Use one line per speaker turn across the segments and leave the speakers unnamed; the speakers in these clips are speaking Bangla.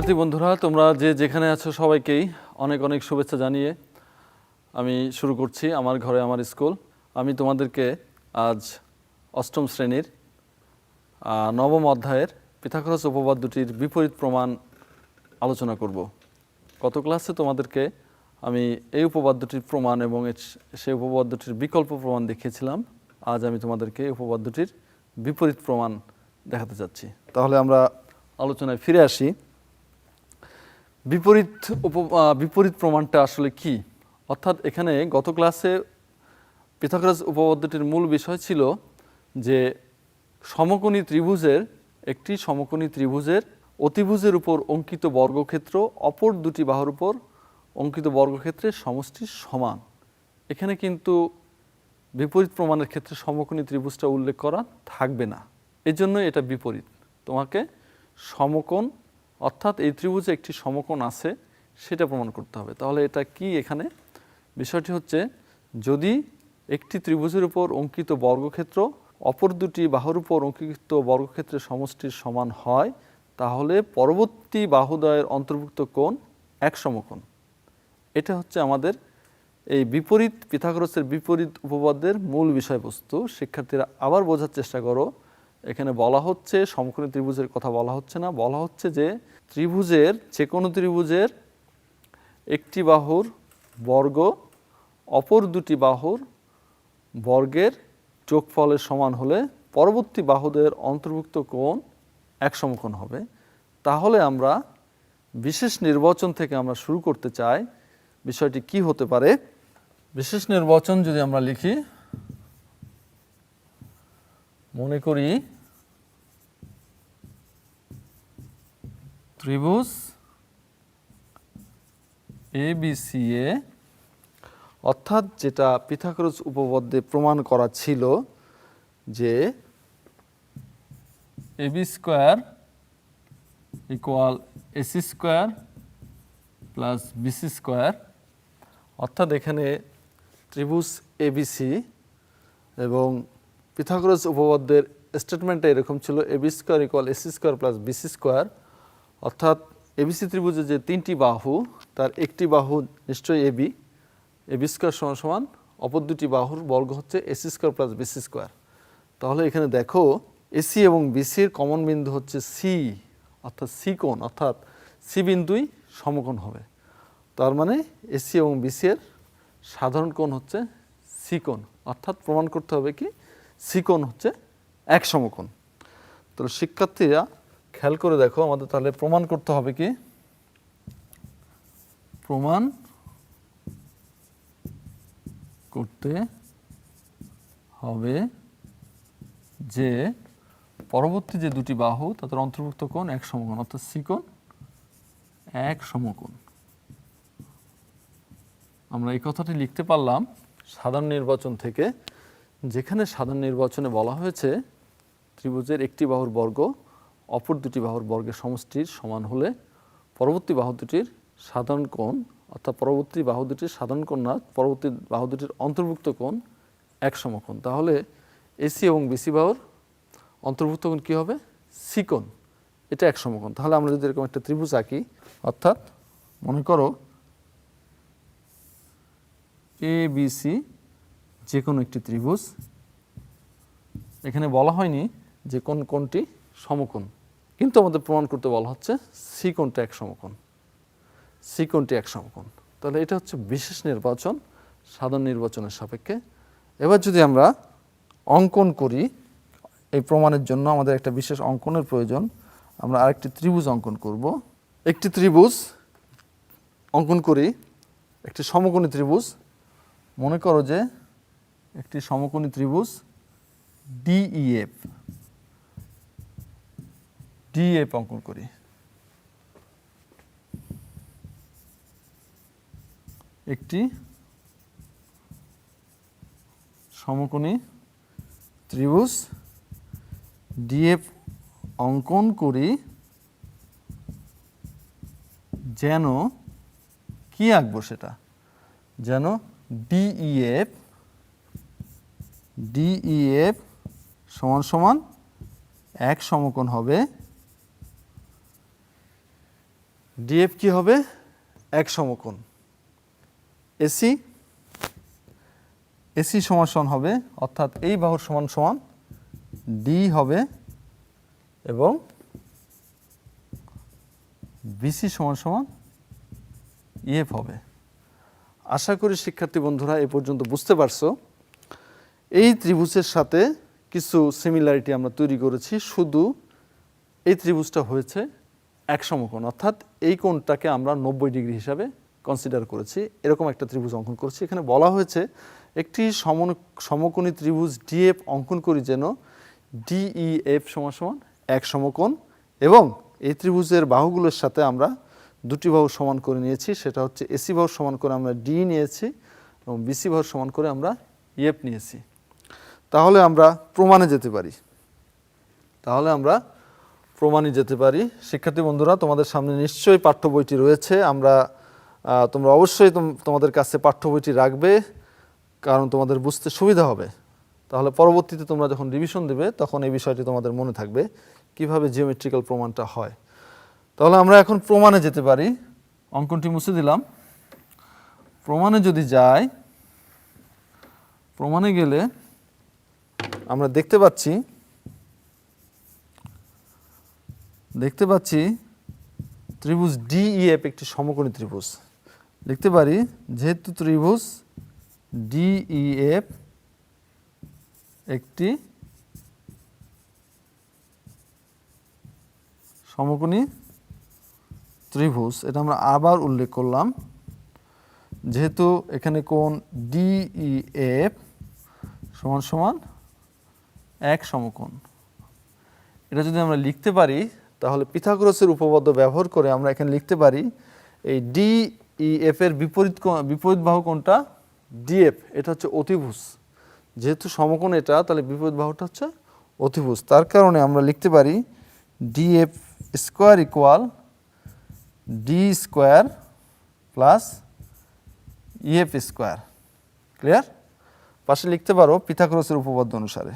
শিক্ষার্থী বন্ধুরা, তোমরা যে যেখানে আছো সবাইকেই অনেক অনেক শুভেচ্ছা জানিয়ে আমি শুরু করছি আমার ঘরে আমার স্কুল। আমি তোমাদেরকে আজ অষ্টম শ্রেণীর নবম অধ্যায়ের পিথাগোরাস উপপাদ্যটির বিপরীত প্রমাণ আলোচনা করব। গত ক্লাসে তোমাদেরকে আমি এই উপপাদ্যটির প্রমাণ এবং সেই উপপাদ্যটির বিকল্প প্রমাণ দেখিয়েছিলাম। আজ আমি তোমাদেরকে এই উপপাদ্যটির বিপরীত প্রমাণ দেখাতে যাচ্ছি। তাহলে আমরা আলোচনায় ফিরে আসি। বিপরীত প্রমাণটা আসলে কি? অর্থাৎ এখানে গত ক্লাসে পিথাগোরাস উপপাদ্যটির মূল বিষয় ছিল যে একটি সমকোণী ত্রিভুজের অতিভুজের উপর অঙ্কিত বর্গক্ষেত্র অপর দুটি বাহুর উপর অঙ্কিত বর্গক্ষেত্রের সমষ্টি সমান। এখানে কিন্তু বিপরীত প্রমাণের ক্ষেত্রে সমকোণী ত্রিভুজটা উল্লেখ করা থাকবে না, এজন্য এটা বিপরীত। তোমাকে সমকোণ অর্থাৎ এই ত্রিভুজে একটি সমকোণ আছে সেটা প্রমাণ করতে হবে। তাহলে এটা কি? এখানে বিষয়টি হচ্ছে, যদি একটি ত্রিভুজের উপর অঙ্কিত বর্গক্ষেত্র অপর দুটি বাহুর উপর অঙ্কিত বর্গক্ষেত্রের সমষ্টির সমান হয়, তাহলে পরবর্তী বাহুদ্বয়ের অন্তর্ভুক্ত কোণ এক সমকোণ। এটা হচ্ছে আমাদের এই পিথাগোরাসের বিপরীত উপপাদ্যের মূল বিষয়বস্তু। শিক্ষার্থীরা আবার বোঝার চেষ্টা করো। এখানে বলা হচ্ছে সমকোণী ত্রিভুজের কথা বলা হচ্ছে না, বলা হচ্ছে যে যে কোনো ত্রিভুজের একটি বাহুর বর্গ অপর দুটি বাহুর বর্গের যোগফলের সমান হলে পরবর্তী বাহুদের অন্তর্ভুক্ত কোণ এক সমকোণ হবে। তাহলে আমরা বিশেষ নির্বাচন থেকে আমরা শুরু করতে চাই। বিষয়টি কি হতে পারে? বিশেষ নির্বাচন যদি আমরা লিখি, মনে করি ত্রিভুজ ABCA, অর্থাৎ যেটা পিথাগোরাস উপপাদ্যে প্রমাণ করা ছিল যে AB square equal AC square plus BC square. অর্থাৎ এখানে ত্রিভুজ ABC এবং পিথাগোরাস উপপাদ্যের স্টেটমেন্টটা এরকম ছিল, AB square equal AC square plus BC square. অর্থাৎ ABC ত্রিভুজের যে তিনটি বাহু, তার একটি বাহু নিশ্চয়ই AB স্কয়ার সমান অপর দুটি বাহুর বর্গ হচ্ছে AC square plus BC square. তাহলে এখানে দেখো AC এবং BC এর কমন বিন্দু হচ্ছে C, অর্থাৎ C কোণ, অর্থাৎ C বিন্দুই সমকোণ হবে। তার মানে AC এবং BC এর সাধারণ কোণ হচ্ছে C কোণ, অর্থাৎ প্রমাণ করতে হবে কি C কোণ হচ্ছে এক সমকোণ। তো শিক্ষার্থীরা খেয়াল করে দেখো, আমাদের তাহলে প্রমাণ করতে হবে কি? প্রমাণ করতে হবে যে পরবর্তী যে দুটি বাহু তাদের অন্তর্ভুক্ত কোণ এক সমকোণ, অর্থাৎ C কোণ এক সমকোণ। আমরা এই কথাটি লিখতে পারলাম সাধারণ নির্বাচন থেকে, যেখানে সাধারণ নির্বাচনে বলা হয়েছে ত্রিভুজের একটি বাহুর বর্গ অপর দুটি বাহুর বর্গের সমষ্টির সমান হলে পরবর্তী বাহু দুটির সাধারণ কোণ, অর্থাৎ পরবর্তী বাহু দুটির সাধারণ কোণ না, পরবর্তী বাহু দুটির অন্তর্ভুক্ত কোণ এক সমকোণ। তাহলে AC এবং BC বাহুর অন্তর্ভুক্ত কোণ কী হবে? C কোণ, এটা এক সমকোণ। তাহলে আমরা যদি এরকম একটা ত্রিভুজ আঁকি, অর্থাৎ মনে করো ABC যে কোনো একটি ত্রিভুজ, এখানে বলা হয়নি যে কোনটি সমকোণ, কিন্তু আমাদের প্রমাণ করতে বলা হচ্ছে C কোণটা এক সমকোণ, C কোণটি এক সমকোণ। তাহলে এটা হচ্ছে বিশেষ নির্বাচন সাধারণ নির্বাচনের সাপেক্ষে। এবার যদি আমরা অঙ্কন করি, এই প্রমাণের জন্য আমাদের একটা বিশেষ অঙ্কনের প্রয়োজন। আমরা আরেকটি ত্রিভুজ অঙ্কন করব। একটি ত্রিভুজ অঙ্কন করি, একটি সমকোণী ত্রিভুজ। মনে করো যে একটি সমকোণী ত্রিভুজ DEF অঙ্কন করি। একটি সমকোণী ত্রিভুজ DEF অঙ্কন করি, যেন কি আঁকবো সেটা, যেন DEF সমান সমান এক সমকোণ হবে ডিএফ কি হবে এক সমকোণ এসি এসি সমান সমান হবে অর্থাৎ এই বাহুর সমান সমান ডি হবে এবং বিসি সমান সমান ইএফ হবে। আশা করি শিক্ষার্থী বন্ধুরা এ পর্যন্ত বুঝতে পারছো। এই ত্রিভুজের সাথে কিছু সিমিলারিটি আমরা তৈরি করেছি, শুধু এই ত্রিভুজটা হয়েছে এক সমকোণ অর্থাৎ এই কোণটাকে আমরা 90 ডিগ্রি হিসাবে কনসিডার করেছি। এরকম একটা ত্রিভুজ অঙ্কন করেছি। এখানে বলা হয়েছে একটি সমকোণী ত্রিভুজ ডিএফ অঙ্কন করি যেন ডিইএফ সমান সমান এক সমকোণ এবং এই ত্রিভুজের বাহুগুলোর সাথে আমরা দুটি বাহু সমান করে নিয়েছি, সেটা হচ্ছে এসি বাহু সমান করে আমরা ডি নিয়েছি এবং বিসি বাহু সমান করে আমরা ইএফ নিয়েছি। তাহলে আমরা প্রমাণে যেতে পারি। শিক্ষার্থী বন্ধুরা, তোমাদের সামনে নিশ্চয়ই পাঠ্য বইটি রয়েছে। তোমরা অবশ্যই তোমাদের কাছে পাঠ্য বইটি রাখবে, কারণ তোমাদের বুঝতে সুবিধা হবে। তাহলে পরবর্তীতে তোমরা যখন রিভিশন দেবে তখন এই বিষয়টি তোমাদের মনে থাকবে কিভাবে জিওমেট্রিক্যাল প্রমাণটা হয়। তাহলে আমরা এখন প্রমাণে যেতে পারি। অঙ্কনটি মুছে দিলাম। প্রমাণে যদি যাই, প্রমাণে গেলে আমরা দেখতে পাচ্ছি ত্রিভুজ ডিইএফ একটি সমকোণী ত্রিভুজ। লিখতে পারি যেহেতু ত্রিভুজ ডিইএফ একটি সমকোণী ত্রিভুজ, এটা আমরা আবার উল্লেখ করলাম। যেহেতু এখানে কোণ ডিইএফ সমান সমান এক সমকোণ, এটা যদি আমরা লিখতে পারি তাহলে পিথাগোরাসের উপপাদ্য ব্যবহার করে আমরা এখানে লিখতে পারি এই ডিইএফ এর বিপরীত বাহু কোণটা ডিএফ, এটা হচ্ছে অতিভুজ। যেহেতু সমকোণ এটা, তাহলে বিপরীত বাহুটা হচ্ছে অতিভুজ। তার কারণে আমরা লিখতে পারি DF square equal D square plus EF square. Clear? পাশে লিখতে পারো পিথাগোরাসের উপপাদ্য অনুসারে।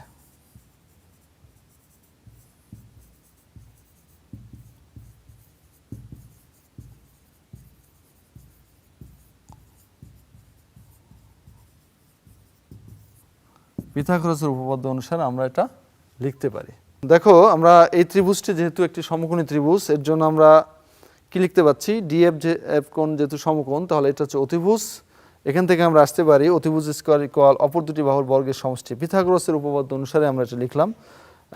পিথাগোরাসের উপপাদ্য অনুসারে আমরা এটা লিখতে পারি। দেখো, আমরা এই ত্রিভুজটি যেহেতু একটি সমকোণী ত্রিভুজ, এর জন্য আমরা কি লিখতে পাচ্ছি, ডিএফ কোণ যেহেতু সমকোণ, তাহলে এটা হচ্ছে অতিভুজ। এখান থেকে আমরা আসতে পারি অতিভুজ স্কোয়ার ইকুয়াল অপর দুটি বাহুর বর্গের সমষ্টি। পিথাগোরাসের উপপাদ্য অনুসারে আমরা এটা লিখলাম।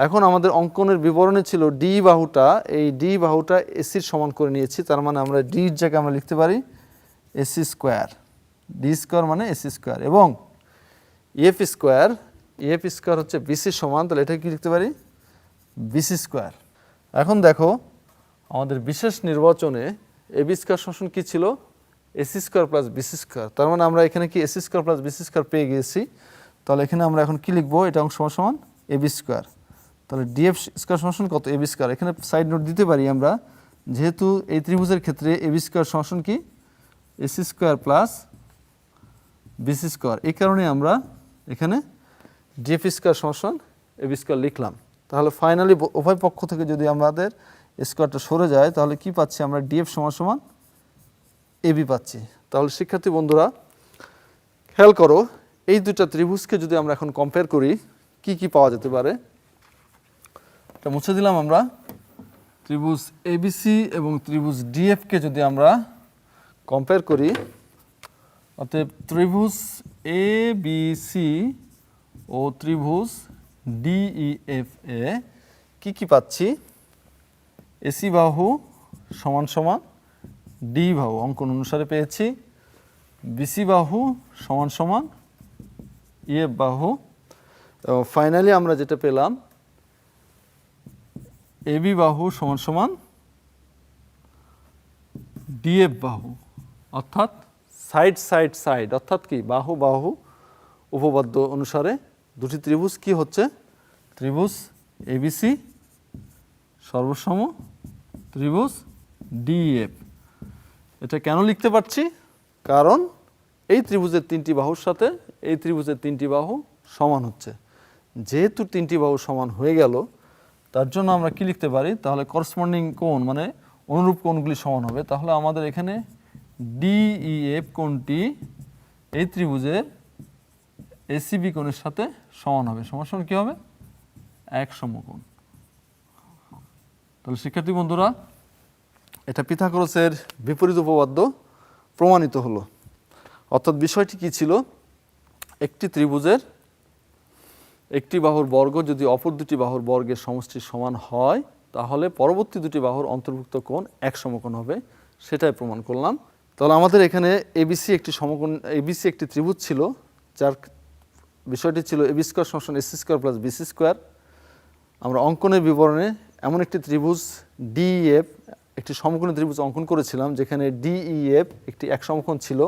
এখন আমাদের অঙ্কনের বিবরণে ছিল ডি বাহুটা, এই ডি বাহুটা এসির সমান করে নিয়েছি। তার মানে আমরা ডির জায়গায় আমরা লিখতে পারি এসি স্কোয়ার। ডি স্কোয়ার মানে এসি স্কোয়ার এবং ইএফ স্কোয়ার হচ্ছে বিসি সমান, তাহলে এটা কি লিখতে পারি বিসি স্কোয়ার। এখন দেখো, আমাদের বিশেষ নির্বাচনে এবি স্কোয়ার সমান কি ছিল, AC square plus BC square. তার মানে আমরা এখানে কি AC square plus BC square পেয়ে গিয়েছি। তাহলে এখানে আমরা এখন কি লিখবো, এটা অংশ সমান এবি স্কোয়ার। তাহলে ডিএফ স্কোয়ার সমান কত, এবি স্কোয়ার। এখানে সাইড নোট দিতে পারি আমরা, যেহেতু এই ত্রিভুজের ক্ষেত্রে এবি স্কোয়ার সমান কি AC square plus BC square. এই কারণে আমরা এখানে ডিএফ স্কোয়ার সমান এবি স্কোয়ার লিখলাম। তাহলে ফাইনালি উভয় পক্ষ থেকে যদি আমাদের স্কোয়ারটা সরে যায় তাহলে কি পাচ্ছি আমরা, ডিএফ সমান এবি পাচ্ছি। তাহলে শিক্ষার্থী বন্ধুরা খেয়াল করো, এই দুটা ত্রিভুজকে যদি আমরা এখন কম্পেয়ার করি কি কি পাওয়া যেতে পারে। এটা মুছে দিলাম আমরা। ত্রিভুজ এবিসি এবং ত্রিভুজ ডিএফকে যদি আমরা কম্পেয়ার করি, অতএব ত্রিভুজ এবিসি ও ত্রিভুজ ডিইএফ এ কি পাচ্ছি, এসি বাহু সমান সমান ডি বাহু অঙ্কন অনুসারে পেয়েছি, বিসি বাহু সমান সমান ইএফ বাহু, এবং ফাইনালি আমরা যেটা পেলাম এবি বাহু সমান সমান ডিএফ বাহু, অর্থাৎ সাইড অর্থাৎ কি বাহু উপপাদ্য অনুসারে দুটি ত্রিভুজ কি হচ্ছে, ত্রিভুজ এবিসি সর্বসম ত্রিভুজ ডিএফ। এটা কেন লিখতে পারছি, কারণ এই ত্রিভুজের তিনটি বাহুর সাথে এই ত্রিভুজের তিনটি বাহু সমান হচ্ছে। যেহেতু তিনটি বাহু সমান হয়ে গেল, তার জন্য আমরা কি লিখতে পারি, তাহলে করসপন্ডিং কোণ মানে অনুরূপ কোণগুলি সমান হবে, তাহলে আমাদের এখানে ডিইএফ কোণটি এই ত্রিভুজের এসিবি কোণের সাথে সমান হবে। সমান সমান কী হবে? এক সমকোণ। তাহলে শিক্ষার্থী বন্ধুরা, এটা পিথাগোরাসের বিপরীত উপপাদ্য প্রমাণিত হলো। অর্থাৎ বিষয়টি কি ছিল? একটি ত্রিভুজের একটি বাহুর বর্গ যদি অপর দুটি বাহুর বর্গের সমষ্টির সমান হয়, তাহলে পরবর্তী দুটি বাহুর অন্তর্ভুক্ত কোণ এক সমকোণ হবে, সেটাই প্রমাণ করলাম। তাহলে আমাদের এখানে এবিসি একটি সমকোণ, এবিসি একটি ত্রিভুজ ছিল, যার বিষয়টি ছিল এবি স্কোয়ার সমান AC square plus BC square. আমরা অঙ্কনের বিবরণে এমন একটি ত্রিভুজ ডিইএফ, একটি সমকোণী ত্রিভুজ অঙ্কন করেছিলাম, যেখানে ডিইএফ একটি এক সমকোণ ছিল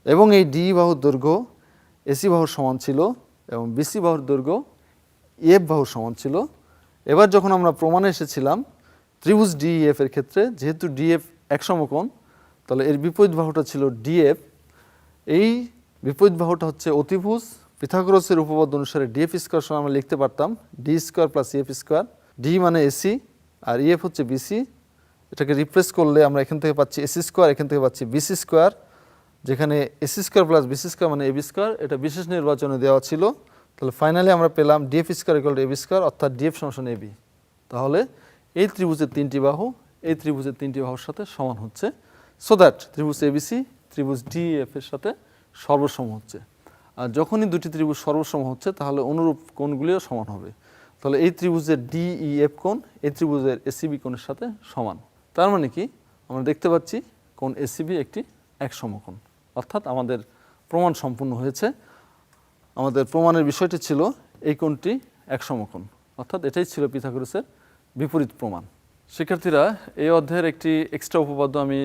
এবং এই ডি বাহুর দৈর্ঘ্য এসি বাহুর সমান ছিল এবং বিসি বাহুর দৈর্ঘ্য এফ বাহুর সমান ছিল। এবার যখন আমরা প্রমাণে এসেছিলাম ত্রিভুজ ডিইএফ এর ক্ষেত্রে, যেহেতু ডিএফ এক সমকোণ, তাহলে এর বিপরীত বাহুটা ছিল ডিএফ। এই বিপরীত বাহুটা হচ্ছে অতিভুজ। পিথাগোরাসের উপপাদ্য অনুসারে ডিএফ স্কোয়ার সমান আমরা লিখতে পারতাম D square plus EF square. D মানে এসি আর ইএফ হচ্ছে বিসি। এটাকে রিপ্লেস করলে আমরা এখান থেকে পাচ্ছি এসি স্কোয়ার, এখান থেকে পাচ্ছি বিসি স্কোয়ার, যেখানে AC square plus BC square মানে এবি স্কোয়ার। এটা বিশেষ নির্বাচনে দেওয়া ছিল। তাহলে ফাইনালি আমরা পেলাম DF square equal to AB square, অর্থাৎ ডিএফ সমান এবি। তাহলে এই ত্রিভুজের তিনটি বাহু এই ত্রিভুজের তিনটি বাহুর সাথে সমান হচ্ছে, সো দ্যাট ত্রিভুজ এবিসি ত্রিভুজ ডিএফ এর সাথে সর্বসম হচ্ছে। আর যখনই দুটি ত্রিভুজ সর্বসম হচ্ছে, তাহলে অনুরূপ কোণগুলিও সমান হবে। তাহলে এই ত্রিভুজের ডিইএফ কোণ এই ত্রিভুজের এসিবি কোণের সাথে সমান। তার মানে কি? আমরা দেখতে পাচ্ছি কোণ এসিবি একটি এক সমকোণ। অর্থাৎ আমাদের প্রমাণ সম্পূর্ণ হয়েছে। আমাদের প্রমাণের বিষয়টি ছিল এই কোণটি এক সমকোণ, অর্থাৎ এটাই ছিল পিথাগোরাসের বিপরীত প্রমাণ। শিক্ষার্থীরা, এই অধ্যায়ের একটি এক্সট্রা উপপাদ্য আমি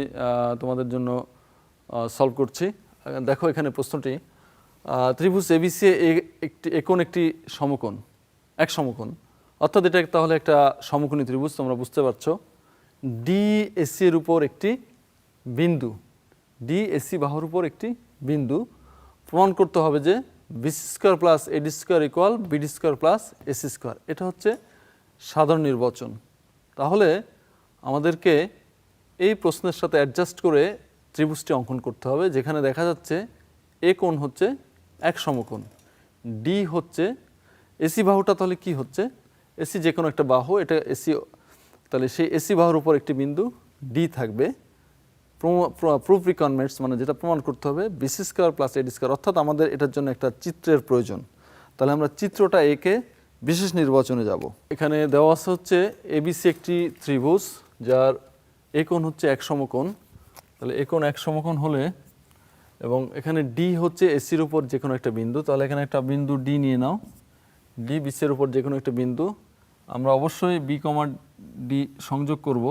তোমাদের জন্য সলভ করছি। দেখো এখানে প্রশ্নটি, ত্রিভুজ এবিসি একটি কোণ একটি সমকোণ, এক সমকোণ, অর্থাৎ এটা তাহলে একটা সমকোণী ত্রিভুজ। তোমরা বুঝতে পারছো ডিএসি এর উপর একটি বিন্দু, ডিএসি বাহুর উপর একটি বিন্দু। প্রমাণ করতে হবে যে BC square plus AD square equal BD square plus AC square. এটা হচ্ছে সাধারণ নির্বাচন। তাহলে আমাদেরকে এই প্রশ্নের সাথে অ্যাডজাস্ট করে ত্রিভুজটি অঙ্কন করতে হবে, যেখানে দেখা যাচ্ছে এ কোণ হচ্ছে এক সমকোণ, ডি হচ্ছে এসি বাহুটা। তাহলে কি হচ্ছে? এসি যে কোনো একটা বাহু, এটা এসি, তাহলে সেই এসি বাহুর উপর একটি বিন্দু ডি থাকবে। প্রুফ রিকোয়ারমেন্টস মানে যেটা প্রমাণ করতে হবে BC square plus AD square, অর্থাৎ আমাদের এটার জন্য একটা চিত্রের প্রয়োজন। তাহলে আমরা চিত্রটা এঁকে বিশেষ নির্বাচনে যাব। এখানে দেওয়া আছে হচ্ছে এবিসি একটি ত্রিভুজ, যার এ কোণ হচ্ছে এক সমকোণ। তাহলে এ কোণ এক সমকোণ হলে, এবং এখানে ডি হচ্ছে এসির উপর যে কোনো একটা বিন্দু, তাহলে এখানে একটা বিন্দু ডি নিয়ে নাও। ডি বিসির উপর যে কোনো একটা বিন্দু। আমরা অবশ্যই বি কমা ডি সংযোগ করব,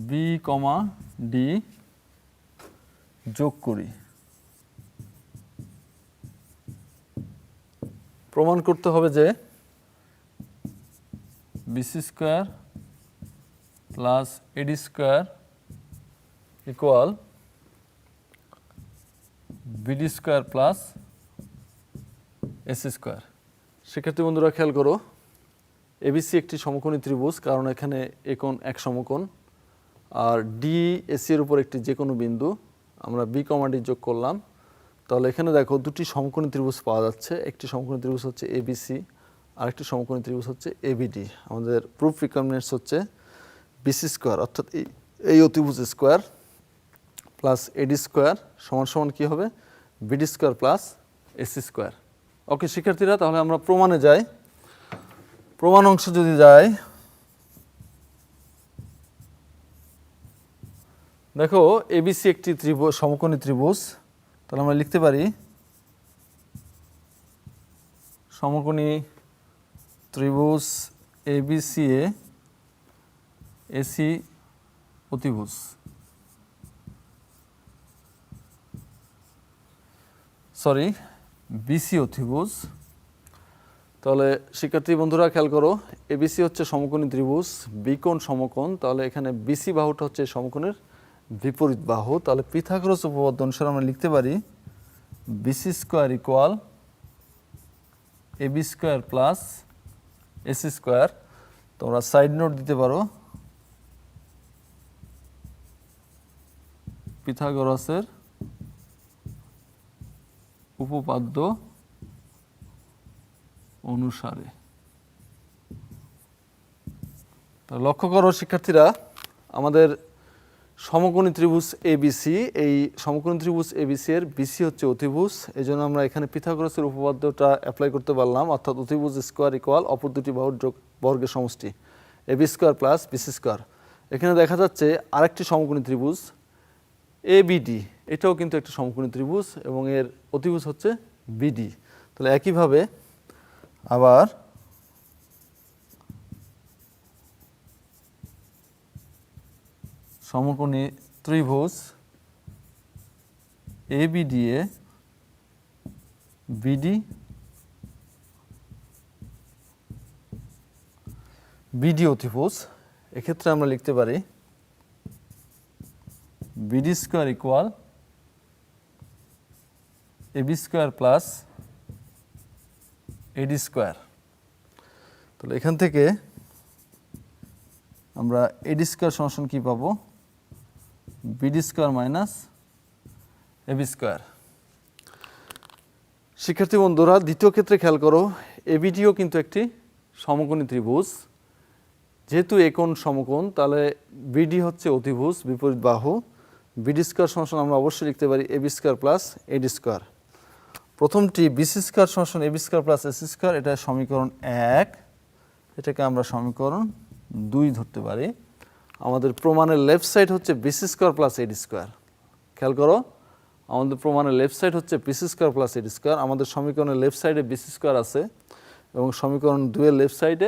বি কমা ডি যোগ করি। প্রমাণ করতে হবে যে BC square plus AD square equal BD square plus AC square. শিক্ষার্থী বন্ধুরা খেয়াল করো, এবিসি একটি সমকোণী ত্রিভুজ, কারণ এখানে এ কোণ এক সমকোণ, আর ডি এসি এর উপর একটি যে কোনো বিন্দু। আমরা বি কমা ডি যোগ করলাম। তাহলে এখানে দেখো দুটি সমকোণী ত্রিভুজ পাওয়া যাচ্ছে। একটি সমকোণী ত্রিভুজ হচ্ছে এবিসি, আরেকটি সমকোণী ত্রিভুজ হচ্ছে এবিডি। আমাদের প্রুফ রিকোয়ারমেন্টস হচ্ছে বিসি স্কোয়ার, অর্থাৎ এই অতিভুজ স্কোয়ার প্লাস এডি স্কোয়ার সমান সমান কী হবে? BD square plus AC square. Okay শিক্ষার্থীরা, তাহলে আমরা প্রমাণে যাই। প্রমাণ অংশ যদি যাই, দেখো এবিসি একটি ত্রিভুজ, সমকোণী ত্রিভুজ। তাহলে আমরা লিখতে পারি সমকোণী ত্রিভুজ এবিসি এ এসি অতিভুজ। সরি, বিসি অতিভুজ। তাহলে শিক্ষার্থী বন্ধুরা খেয়াল করো, এবিসি হচ্ছে সমকোণী ত্রিভুজ, বি কোণ সমকোণ। তাহলে এখানে বিসি বাহুটা হচ্ছে সমকোণের বিপরীত বাহু। তাহলে পিথাগোরাস উপপাদ্য অনুসারে আমরা লিখতে পারি BC square equal AB square plus AC square. তোমরা সাইড নোট দিতে পারো, পিথাগোরাসের উপপাদ্য অনুসারে। তা লক্ষ্য করো শিক্ষার্থীরা, আমাদের সমকোণী ত্রিভুজ এবিসি, এই সমকোণী ত্রিভুজ এবিসি এর বিসি হচ্ছে অতিভুজ, এই জন্য আমরা এখানে পিথাগোরাসের উপপাদ্যটা অ্যাপ্লাই করতে পারলাম, অর্থাৎ অতিভুজ স্কোয়ার ইকুয়াল অপর দুটি বাহুর বর্গের সমষ্টি AB square plus BC square. এখানে দেখা যাচ্ছে আরেকটি সমকোণী ত্রিভুজ এবিডি, এটাও কিন্তু একটা সমকোণী ত্রিভুজ এবং এর অতিভুজ হচ্ছে বিডি। তাহলে একইভাবে আবার সমকোণী ত্রিভুজ এবিডি এ বিডি বিডি অতিভুজ, এক্ষেত্রে আমরা লিখতে পারি BD square equal AB square plus AD square. তাহলে এখান থেকে আমরা এডি স্কোয়ার সমান কি পাবো, BD square minus AB square. শিক্ষার্থী বন্ধুরা, দ্বিতীয় ক্ষেত্রে খেয়াল করো, এবিডিও কিন্তু একটি সমকোণী ত্রিভুজ, যেহেতু একোণ সমকোণ তাহলে বিডি হচ্ছে অতিভুজ বিপরীত বাহু, বিডি স্কোয়ার সমান আমরা অবশ্যই লিখতে পারি AB square plus AD square. প্রথমটি বিসি স্কোয়ার সমান AB square plus AC square, এটা সমীকরণ 1, এটাকে আমরা সমীকরণ 2 ধরতে পারি। আমাদের প্রমাণের লেফট সাইড হচ্ছে BC square plus AD square. খেয়াল করো, আমাদের প্রমাণের লেফট সাইড হচ্ছে BC square plus AD square. আমাদের সমীকরণের লেফট সাইডে বিসি স্কোয়ার আছে এবং সমীকরণ 2 এর লেফট সাইডে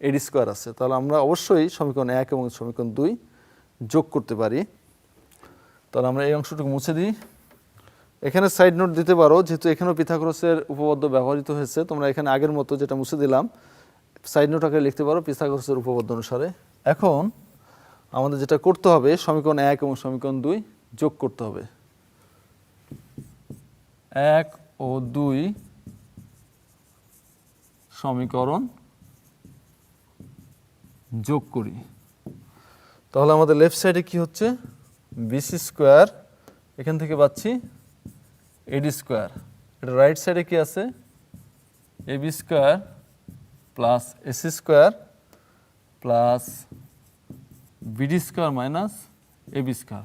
এডি স্কোয়ার আছে। তাহলে আমরা অবশ্যই সমীকরণ 1 এবং সমীকরণ 2 যোগ করতে পারি। তাহলে আমরা এই অংশটুকু মুছে দিই। এখানে সাইড নোট দিতে পারো, যেহেতু এখানেও পিথাগোরাসের উপপাদ্য ব্যবহৃত হয়েছে, তোমরা এখানে আগের মতো যেটা মুছে দিলাম সাইড নোট আকারে লিখতে পারো পিথাগোরাসের উপপাদ্য অনুসারে। এখন আমাদের যেটা করতে হবে, সমীকরণ 1 এবং সমীকরণ 2 যোগ করতে হবে। 1 ও 2 সমীকরণ যোগ করি। তাহলে আমাদের লেফট সাইডে কি হচ্ছে, বিসি স্কোয়ার, এখান থেকে পাচ্ছি এডি স্কোয়ার। এটা রাইট সাইডে কি আছে, AB square plus AC square plus BD square minus AB square.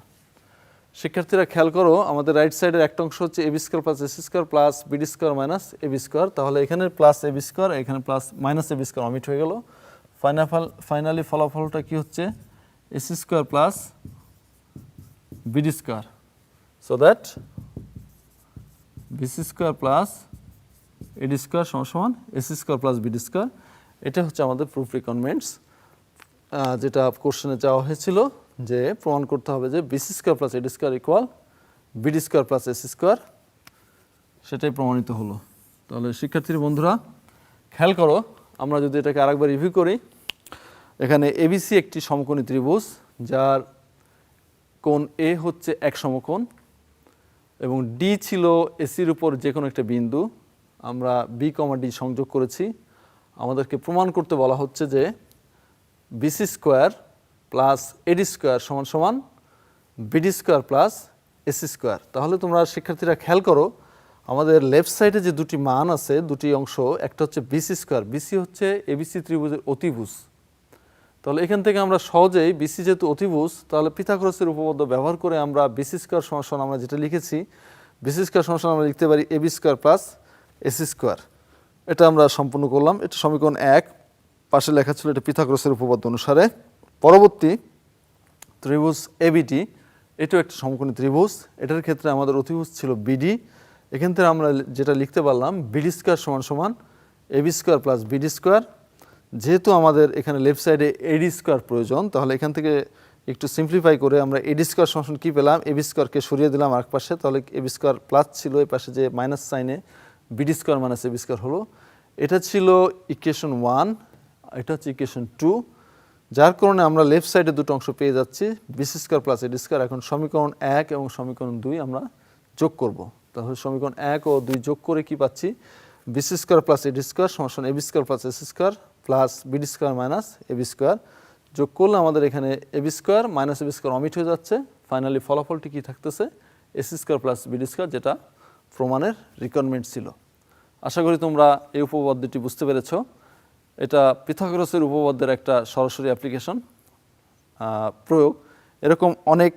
শিক্ষার্থীরা খেয়াল করো, আমাদের রাইট সাইডের একটা অংশ হচ্ছে AB square plus AC square plus BD square minus AB square. তাহলে এখানে প্লাস এবি স্কোয়ার, এখানে plus minus AB square omit হয়ে গেল। ফাইনালি ফলাফলটা কি হচ্ছে, AC square plus BD square, so that BC square plus AD square সমান AC square plus BD square. এটা হচ্ছে আমাদের প্রুফ রিকোয়ারমেন্টস, যেটা কোশ্চেনে চাওয়া হয়েছিল যে প্রমাণ করতে হবে যে BC square plus AD square equal BD square plus AC square, সেটাই প্রমাণিত হলো। তাহলে শিক্ষার্থীর বন্ধুরা খেয়াল করো, আমরা যদি এটাকে আরেকবার রিভিউ করি, এখানে এবিসি একটি সমকোণী ত্রিভুজ যার কোণ এ হচ্ছে এক সমকোণ এবং ডি ছিল এসির উপর যে কোনো একটা বিন্দু, আমরা বি কমা ডি সংযোগ করেছি। আমাদেরকে প্রমাণ করতে বলা হচ্ছে যে BC square plus AD square সমান সমান BD square plus AC square. তাহলে তোমরা শিক্ষার্থীরা খেয়াল করো, আমাদের লেফট সাইডে যে দুটি মান আছে, দুটি অংশ, একটা হচ্ছে বিসি স্কোয়ার, বিসি হচ্ছে এবিসি ত্রিভুজের অতিভুজ। তাহলে এখান থেকে আমরা সহজেই বিসি যেহেতু অতিভুজ, তাহলে পিথাগোরাসের উপপাদ্য ব্যবহার করে আমরা বিসি স্কোয়ার সমান আমরা যেটা লিখেছি, বিসি স্কোয়ার সমান আমরা লিখতে পারি AB square plus AC square. এটা আমরা সম্পূর্ণ করলাম। এটা সমীকরণ 1, পাশে লেখা ছিল এটা পিথাগোরাসের উপপাদ্য অনুসারে। পরবর্তী ত্রিভুজ এবিডি, এটাও একটা সমকোণী ত্রিভুজ, এটার ক্ষেত্রে আমাদের অতিভুজ ছিল বিডি। এখান থেকে আমরা যেটা লিখতে পারলাম বিডি স্কোয়ার সমান সমান AB square plus BD square. যেহেতু আমাদের এখানে লেফট সাইডে এডি স্কোয়ার প্রয়োজন, তাহলে এখান থেকে একটু সিম্পলিফাই করে আমরা এডি স্কোয়ার সমান কী পেলাম, এবি স্কোয়ারকে সরিয়ে দিলাম আরেক পাশে, তাহলে এবি স্কোয়ার প্লাস ছিল, এই পাশে যে মাইনাস সাইনে BD square minus AB square হলো। এটা ছিল ইকুয়েশন 1, এটা হচ্ছে ইকুয়েশন 2, যার কারণে আমরা লেফট সাইডে দুটো অংশ পেয়ে যাচ্ছি, BC square plus AD square. এখন সমীকরণ 1 এবং সমীকরণ 2 আমরা যোগ করব। তাহলে সমীকরণ 1 ও 2 যোগ করে কি পাচ্ছি, BC square plus AD square সমান AB square plus AC square plus BD square minus AB square. যোগ করলে আমাদের এখানে AB square minus AB square omit হয়ে যাচ্ছে, ফাইনালি ফলাফলটি কী থাকতেছে, AC square plus BD square, যেটা প্রমাণের রিকোয়ারমেন্ট ছিল। আশা করি তোমরা এই উপপাদ্যটি বুঝতে পেরেছ। এটা পিথাগোরাসের উপপাদ্যের একটা সরাসরি অ্যাপ্লিকেশন প্রয়োগ। এরকম অনেক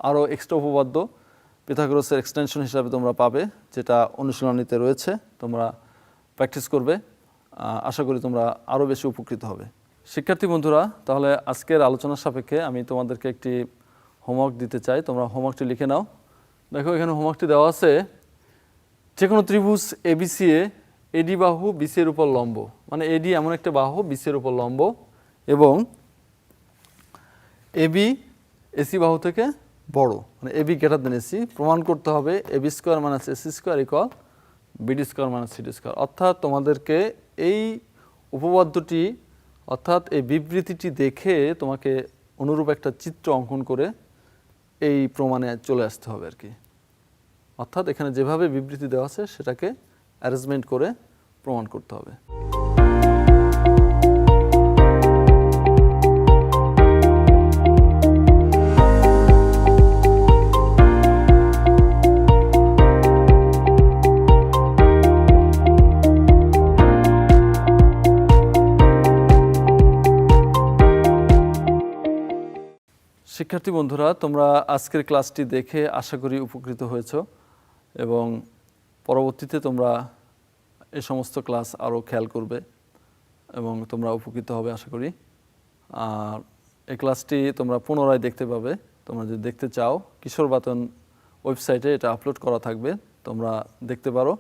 আরও এক্সট্রা উপপাদ্য পিথাগোরাসের এক্সটেনশন হিসাবে তোমরা পাবে, যেটা অনুশীলনীতে রয়েছে। তোমরা প্র্যাকটিস করবে, আশা করি তোমরা আরও বেশি উপকৃত হবে। শিক্ষার্থী বন্ধুরা, তাহলে আজকের আলোচনার সাপেক্ষে আমি তোমাদেরকে একটি হোমওয়ার্ক দিতে চাই। তোমরা হোমওয়ার্কটি লিখে নাও। দেখো, এখানে হোমওয়ার্কটি দেওয়া আছে, যে কোনো ত্রিভুজ এবিসি এ এডি বাহু বিসি এর উপর লম্ব, মানে এডি এমন একটা বাহু বিসি এর উপর লম্ব, এবং এবি এসি বাহু থেকে বড়, মানে এবি গ্রেটার দেন এসি। প্রমাণ করতে হবে AB square minus AC square equal BD square minus CD square. অর্থাৎ তোমাদেরকে এই উপপাদ্যটি, অর্থাৎ এই বিবৃতিটি দেখে তোমাকে অনুরূপ একটা চিত্র অঙ্কন করে এই প্রমাণে চলে আসতে হবে আর কি। অর্থাৎ এখানে যেভাবে বিবৃতি দেওয়া আছে সেটাকে অ্যারেঞ্জমেন্ট করে প্রমাণ করতে হবে। শিক্ষার্থী বন্ধুরা, তোমরা আজকের ক্লাসটি দেখে আশা করি উপকৃত হয়েছ, এবং পরবর্তীতে তোমরা এই সমস্ত ক্লাস আরও খেয়াল করবে এবং তোমরা উপকৃত হবে আশা করি। আর এই ক্লাসটি তোমরা পুনরায় দেখতে পাবে। তোমরা যদি দেখতে চাও, কিশোর বাতন ওয়েবসাইটে এটা আপলোড করা থাকবে, তোমরা দেখতে পারো।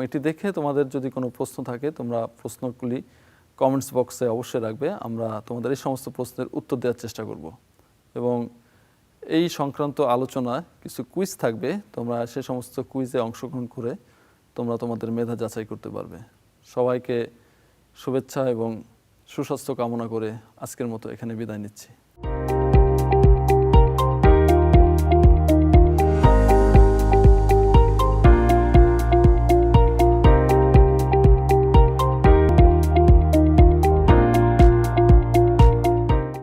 এটি দেখে তোমাদের যদি কোনো প্রশ্ন থাকে, তোমরা প্রশ্নগুলি কমেন্টস বক্সে অবশ্যই রাখবে। আমরা তোমাদের এই সমস্ত প্রশ্নের উত্তর দেওয়ার চেষ্টা করব, এবং এই সংক্রান্ত আলোচনায় কিছু কুইজ থাকবে। তোমরা সে সমস্ত কুইজে অংশগ্রহণ করে তোমরা তোমাদের মেধা যাচাই করতে পারবে। সবাইকে শুভেচ্ছা এবং সুস্বাস্থ্য কামনা করে আজকের মতো এখানে বিদায় নিচ্ছি।